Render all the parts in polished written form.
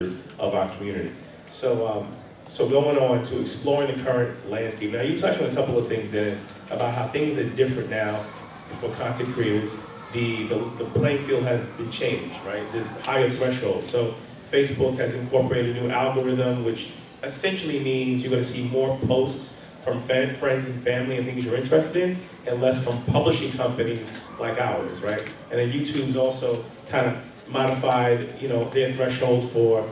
of our community. So going on to exploring the current landscape. Now you touched on a couple of things, Dennis, about how things are different now for content creators. The playing field has been changed, right? There's higher threshold. So Facebook has incorporated a new algorithm, which essentially means you're going to see more posts from friends and family and things you're interested in, and less from publishing companies like ours, right? And then YouTube's also kind of modified, their threshold for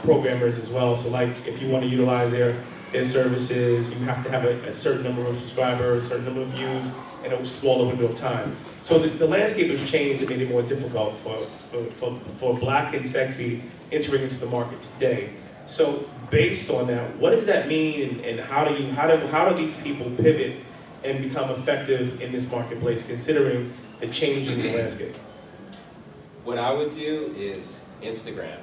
programmers as well. So like if you want to utilize their services, you have to have a certain number of subscribers, a certain number of views, and a smaller window of time. So the landscape has changed and made it more difficult for Black and sexy entering into the market today. So based on that, what does that mean, and how do these people pivot and become effective in this marketplace, considering the change in the landscape? What I would do is Instagram,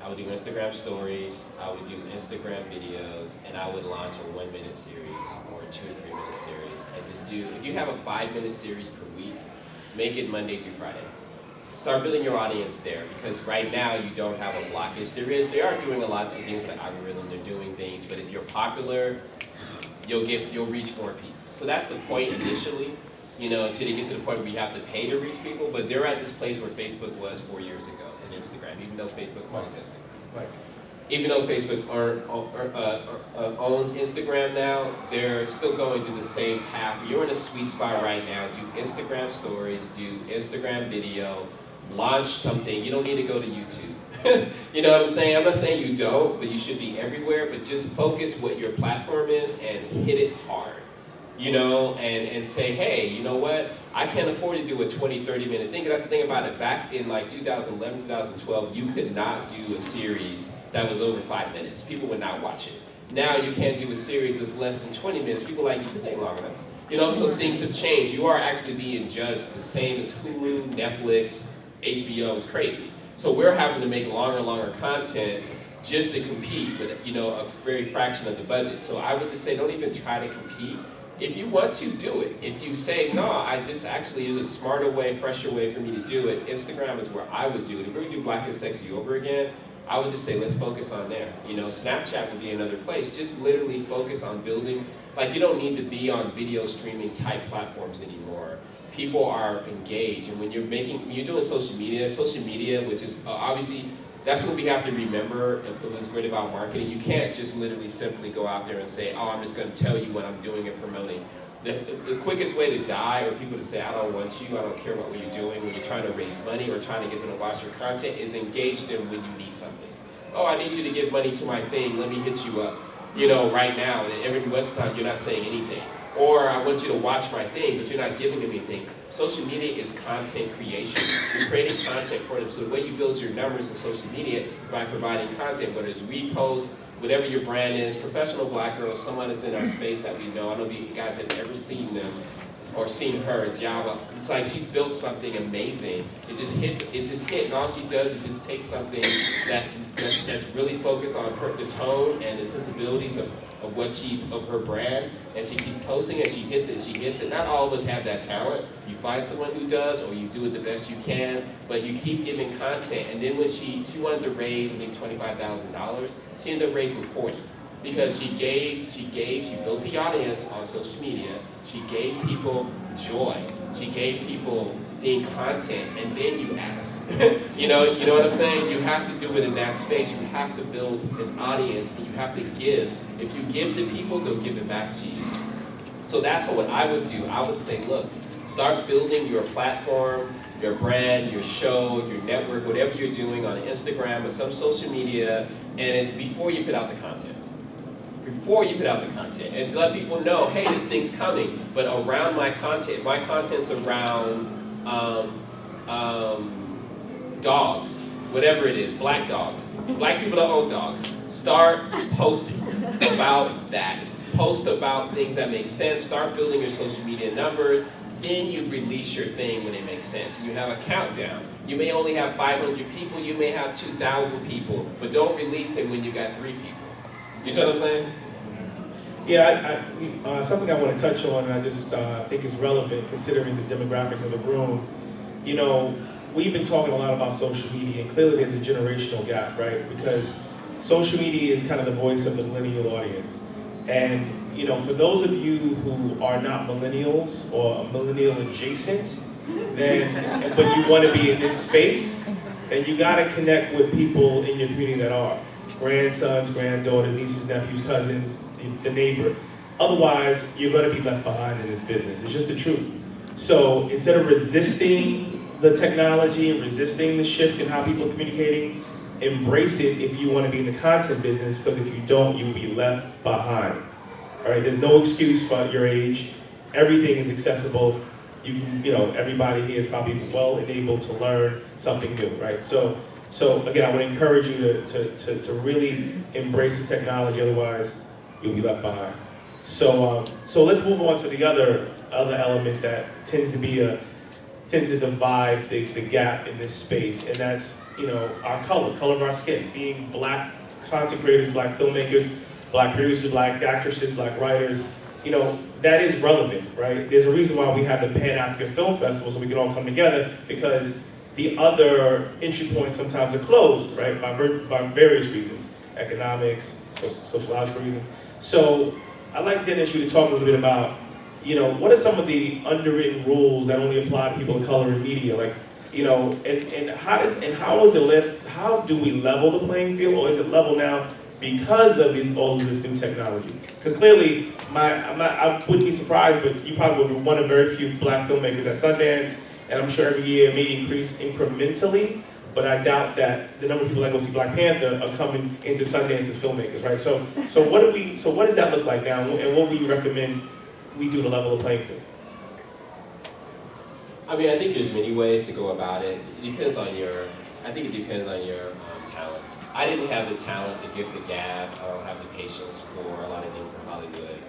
I would do Instagram stories, I would do Instagram videos, and I would launch a 1-minute series or a 2 or 3 minute series. And just if you have a 5-minute series per week, make it Monday through Friday. Start building your audience there, because right now you don't have a blockage. They are doing a lot of things with the algorithm, they're doing things, but if you're popular, you'll reach more people. So that's the point initially, until they get to the point where you have to pay to reach people, but they're at this place where Facebook was 4 years ago in Instagram, even though Facebook owns Instagram. Right. Even though Facebook owns Instagram now, they're still going through the same path. You're in a sweet spot right now. Do Instagram stories, do Instagram video, launch something. You don't need to go to YouTube. You know what I'm saying? I'm not saying you don't, but you should be everywhere, but just focus what your platform is and hit it hard. And say, hey, you know what? I can't afford to do a 20, 30-minute thing. That's the thing about it. Back in like 2011, 2012, you could not do a series that was over 5 minutes. People would not watch it. Now you can't do a series that's less than 20 minutes. People are like, this ain't long enough. So things have changed. You are actually being judged the same as Hulu, Netflix, HBO. It's crazy. So we're having to make longer and longer content just to compete with, a very fraction of the budget. So I would just say, don't even try to compete. If you want to, do it. If you say, no, I just actually, is a smarter way, fresher way for me to do it, Instagram is where I would do it. If we were to do Black and Sexy over again, I would just say, let's focus on there. Snapchat would be another place. Just literally focus on building. Like, you don't need to be on video streaming type platforms anymore. People are engaged, and when you're doing social media, which is obviously, that's what we have to remember, and what's great about marketing. You can't just literally simply go out there and say, oh, I'm just going to tell you what I'm doing and promoting. The quickest way to die, or people to say, I don't want you, I don't care about what you're doing when you're trying to raise money or trying to get them to watch your content, is engage them when you need something. Oh, I need you to give money to my thing, let me hit you up, right now. And every West time you're not saying anything. Or I want you to watch my thing, but you're not giving them anything. Social media is content creation. You're creating content for them. So the way you build your numbers in social media is by providing content, whether it's repost, whatever your brand is, professional Black girl, someone that's in our space that we know. I know you guys have never seen them or seen her, Java. It's like she's built something amazing. It just hit, and all she does is just take something that's really focused on the tone and the sensibilities of her brand, and she keeps posting and she hits it. Not all of us have that talent. You find someone who does, or you do it the best you can, but you keep giving content. And then when she wanted to raise maybe $25,000, she ended up raising 40. Because she built the audience on social media, she gave people joy, she gave people being content, and then you ask. you know what I'm saying? You have to do it in that space. You have to build an audience, and you have to give. If you give to people, they'll give it back to you. So that's what I would do. I would say, look, start building your platform, your brand, your show, your network, whatever you're doing on Instagram or some social media, and it's before you put out the content. And to let people know, hey, this thing's coming, but around my content's around dogs, whatever it is, Black dogs. Black people don't own dogs. Start posting about that. Post about things that make sense. Start building your social media numbers. Then you release your thing when it makes sense. You have a countdown. You may only have 500 people. You may have 2,000 people. But don't release it when you got 3 people. You see what I'm saying? Yeah, something I want to touch on, and I just think is relevant considering the demographics of the room. we've been talking a lot about social media, and clearly there's a generational gap, right? Because social media is kind of the voice of the millennial audience. And, you know, for those of you who are not millennials or millennial adjacent, then, but you want to be in this space, then you got to connect with people in your community that are grandsons, granddaughters, nieces, nephews, cousins, the neighbor. Otherwise, you're going to be left behind in this business. It's just the truth. So instead of resisting the technology and resisting the shift in how people are communicating, embrace it if you want to be in the content business, because if you don't, you'll be left behind. All right, there's no excuse for your age. Everything is accessible. You can, you know, everybody here is probably well enabled to learn something new, right? So again, I would encourage you to really embrace the technology, otherwise you'll be left behind. So let's move on to the other element that tends to divide the gap in this space, and that's, you know, our color of our skin. Being Black content creators, Black filmmakers, Black producers, Black actresses, Black writers, you know, that is relevant, right? There's a reason why we have the Pan-African Film Festival, so we can all come together, because the other entry points sometimes are closed, right, by various reasons, economics, sociological reasons. So I'd like, Dennis, you to talk a little bit about, you know, what are some of the underwritten rules that only apply to people of color in media, like, you know, and how do we level the playing field, or is it level now because of all of this new technology? Because clearly, I wouldn't be surprised, but you probably were one of very few Black filmmakers at Sundance, and I'm sure every year it may increase incrementally, but I doubt that the number of people that go see Black Panther are coming into Sundance as filmmakers, right? So what does that look like now, and what would you recommend we do to level the playing field? I mean, I think there's many ways to go about it. It depends on your talents. I didn't have the talent, the gift, the gab. I don't have the patience for a lot of things in Hollywood.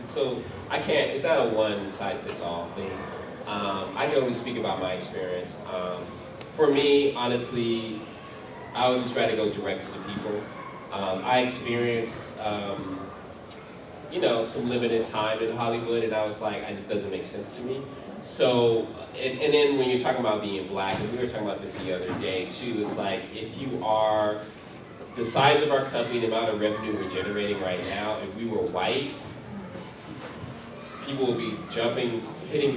So I can't, it's not a one size fits all thing. I can only speak about my experience. For me, honestly, I would just rather go direct to the people. I experienced, you know, some limited time in Hollywood, and I was like, it just doesn't make sense to me. So, and then when you're talking about being Black, and we were talking about this the other day too, it's like, if you are the size of our company, the amount of revenue we're generating right now, if we were white, people will be jumping,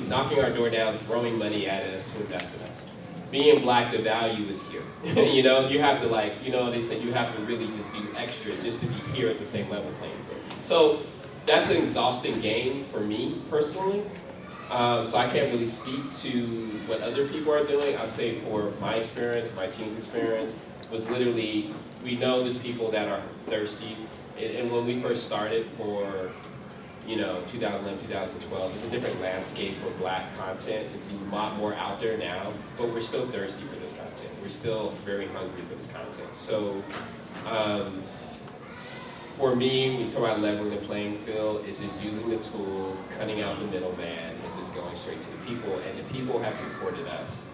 knocking our door down, throwing money at us to invest in us. Being Black, the value is here. You know, you have to, like, you know, they say you have to really just do extra just to be here at the same level playing field. So that's an exhausting game for me personally. So I can't really speak to what other people are doing. I'll say for my experience, my team's experience, was literally, we know there's people that are thirsty. And when we first started for, you know, 2011, 2012, there's a different landscape for Black content. It's a lot more out there now, but we're still thirsty for this content. We're still very hungry for this content. So for me, when you talk about leveling the playing field, it's just using the tools, cutting out the middleman, and just going straight to the people. And the people have supported us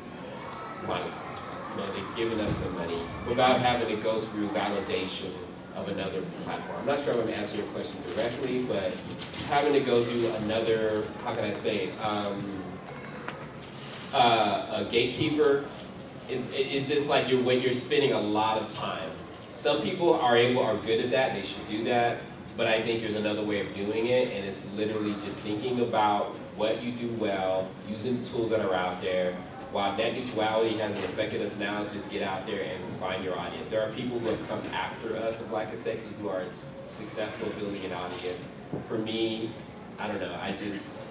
monetized. You know, they've given us the money without having to go through validation of another platform. I'm not sure I'm going to answer your question directly, but having to go through another, how can I say, a gatekeeper, it's just like you're spending a lot of time. Some people are good at that, they should do that, but I think there's another way of doing it, and it's literally just thinking about what you do well, using the tools that are out there. While net neutrality hasn't affected us now, just get out there and find your audience. There are people who have come after us in Black and Sexy who are successful building an audience. For me, I don't know, I just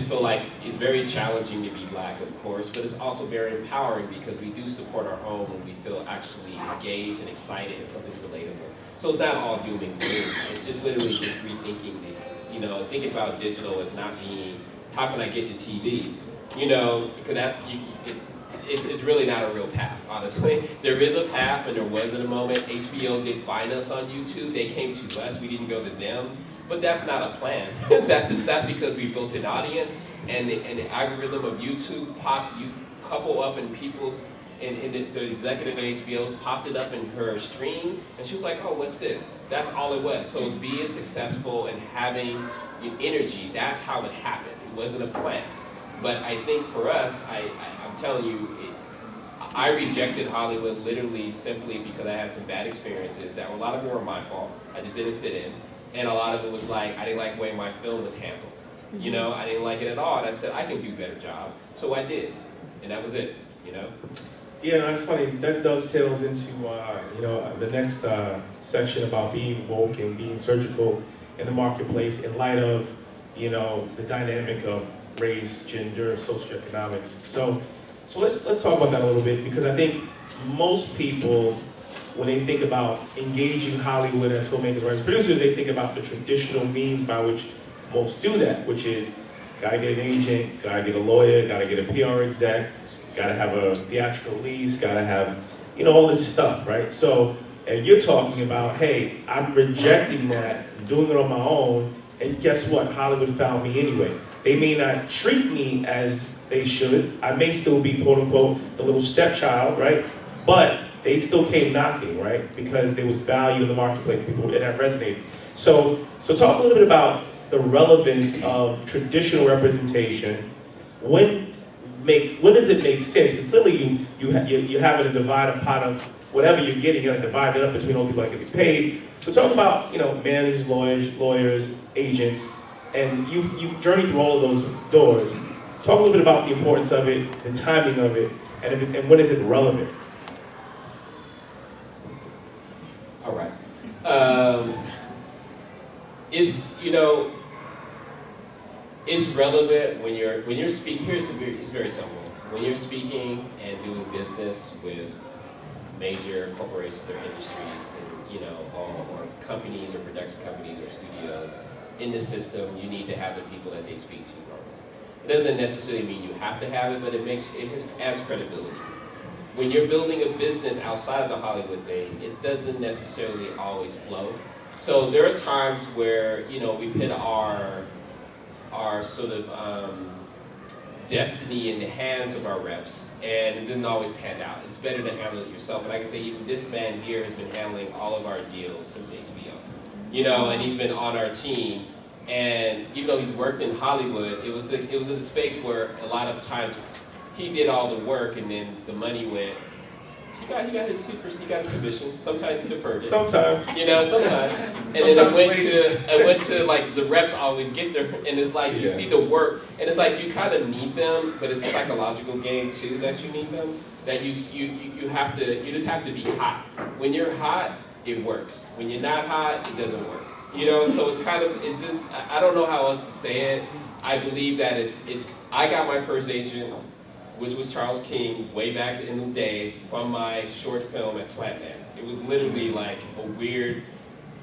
feel like it's very challenging to be Black, of course, but it's also very empowering because we do support our own when we feel actually engaged and excited and something's relatable. So it's not all doom and gloom. It's just literally just rethinking it. You know, thinking about digital as not being, how can I get to TV? You know, because it's really not a real path, honestly. There is a path, and there was in a moment. HBO did find us on YouTube. They came to us. We didn't go to them. But that's not a plan. that's because we built an audience, and the algorithm of YouTube popped you couple up in people's and the executive of HBO's popped it up in her stream, and she was like, "Oh, what's this?" That's all it was. So being successful and having energy, that's how it happened. It wasn't a plan. But I think for us, I'm telling you, I rejected Hollywood literally simply because I had some bad experiences that a lot of them were my fault. I just didn't fit in. And a lot of it was like, I didn't like the way my film was handled. You know, I didn't like it at all. And I said, I can do a better job. So I did. And that was it, you know? Yeah, that's funny. That dovetails into, you know, the next section about being woke and being surgical in the marketplace in light of, you know, the dynamic of race, gender, socioeconomics. So let's talk about that a little bit, because I think most people, when they think about engaging Hollywood as filmmakers, writers, producers, they think about the traditional means by which most do that, which is gotta get an agent, gotta get a lawyer, gotta get a PR exec, gotta have a theatrical lease, gotta have, you know, all this stuff, right? So, and you're talking about, hey, I'm rejecting that, doing it on my own, and guess what? Hollywood found me anyway. They may not treat me as they should. I may still be, quote unquote, the little stepchild, right? But they still came knocking, right? Because there was value in the marketplace, people, and that resonated. So talk a little bit about the relevance of traditional representation. When does it make sense? Because clearly you're having to divide a pot of whatever you're getting, you got to divide it up between all the people that get paid. So talk about, you know, managers, lawyers, agents, and you've journeyed through all of those doors. Talk a little bit about the importance of it, the timing of it, and when is it relevant? All right. It's, you know, it's relevant when you're speaking. It's very simple. When you're speaking and doing business with major corporations or industries, and, you know, or companies or production companies or studios in the system, you need to have the people that they speak to normally. It doesn't necessarily mean you have to have it, but it adds credibility. When you're building a business outside of the Hollywood thing, it doesn't necessarily always flow. So there are times where, you know, we put our sort of destiny in the hands of our reps, and it didn't always pan out. It's better to handle it yourself. And I can say even this man here has been handling all of our deals since HBO. You know, and he's been on our team. And even though he's worked in Hollywood, it was in a space where a lot of times he did all the work, and then the money went. He got his commission. Sometimes he deferred it. Sometimes. You know, sometimes. And then it went to like the reps always get there, and it's like you see the work, and it's like you kind of need them, but it's a psychological game too that you need them. That you just have to be hot. When you're hot, it works. When you're not hot, it doesn't work. You know, so it's just I don't know how else to say it. I believe that I got my first agent, which was Charles King, way back in the day, from my short film at Slatdance. It was literally like a weird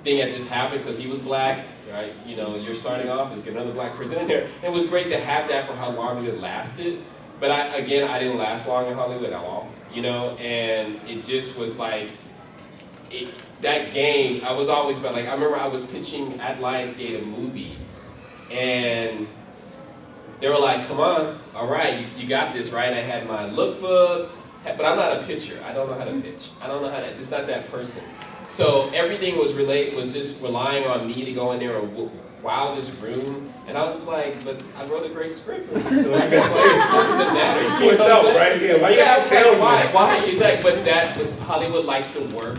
thing that just happened because he was black, right? You know, you're starting off, let's get another black person in there. And it was great to have that for how long it lasted. But I didn't last long in Hollywood at all, you know? And it just was like, that game, I was always about, like, I remember I was pitching at Lionsgate a movie, and they were like, come on, all right, you got this, right? I had my lookbook, but I'm not a pitcher. I don't know how to pitch. I don't know how to, just not that person. So everything was just relying on me to go in there and wow this room. And I was just like, but I wrote a great script. So it's like, for itself, right? Yeah, why you got sales? Why? It's like, but Hollywood likes to work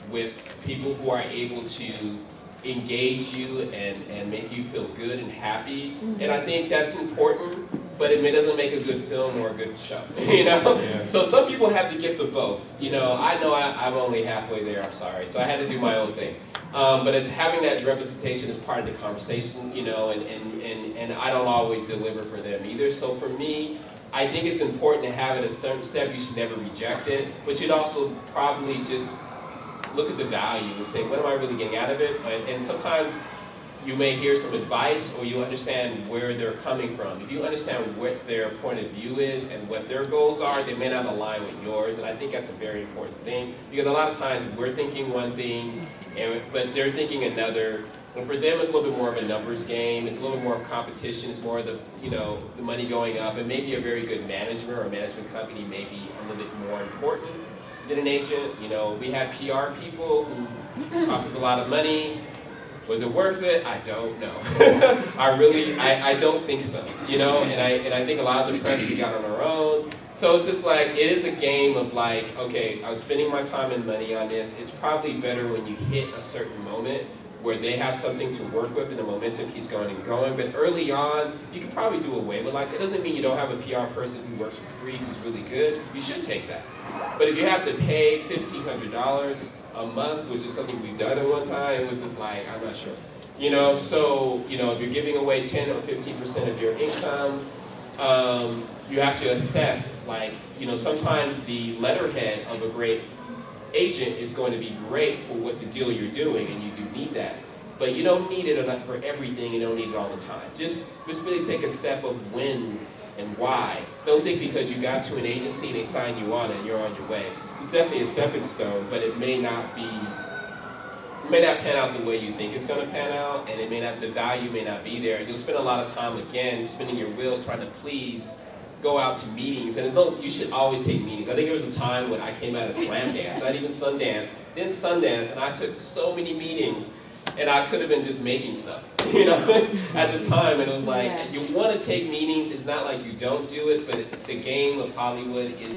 with people who are able to engage you and make you feel good and happy. Mm-hmm. And I think that's important, but it doesn't make a good film or a good show, you know? Yeah. So some people have the gift of both. You know I'm only halfway there, I'm sorry. So I had to do my own thing. But as having that representation is part of the conversation, you know, and I don't always deliver for them either. So for me, I think it's important to have it at a certain step. You should never reject it, but you'd also probably just look at the value and say, what am I really getting out of it? And sometimes you may hear some advice, or you understand where they're coming from. If you understand what their point of view is and what their goals are, they may not align with yours, and I think that's a very important thing, because a lot of times we're thinking one thing, but they're thinking another. And for them, it's a little bit more of a numbers game. It's a little bit more of competition. It's more of the money going up, and maybe a very good management or a management company may be a little bit more important than an agent. You know, we had PR people who cost us a lot of money. Was it worth it? I don't know. I don't think so. You know, and I think a lot of the press we got on our own. So it's just like, it is a game of like, okay, I'm spending my time and money on this. It's probably better when you hit a certain moment where they have something to work with and the momentum keeps going and going. But early on, you could probably do away with like, it doesn't mean you don't have a PR person who works for free, who's really good. You should take that. But if you have to pay $1,500 a month, which is something we've done at one time, it was just like, I'm not sure. You know, so, you know, if you're giving away 10 or 15% of your income, you have to assess, like, you know, sometimes the letterhead of a great agent is going to be great for what the deal you're doing, and you do need that. But you don't need it for everything, you don't need it all the time. Just really take a step of when and why. Don't think because you got to an agency, they signed you on and you're on your way. It's definitely a stepping stone, but it may not pan out the way you think it's going to pan out, and the value may not be there. You'll spend a lot of time, again, spinning your wheels trying to please, go out to meetings, and you should always take meetings. I think there was a time when I came out of Slam Dance, not even Sundance, then Sundance, and I took so many meetings, and I could have been just making stuff, you know, at the time, and it was like, you want to take meetings, it's not like you don't do it, but the game of Hollywood is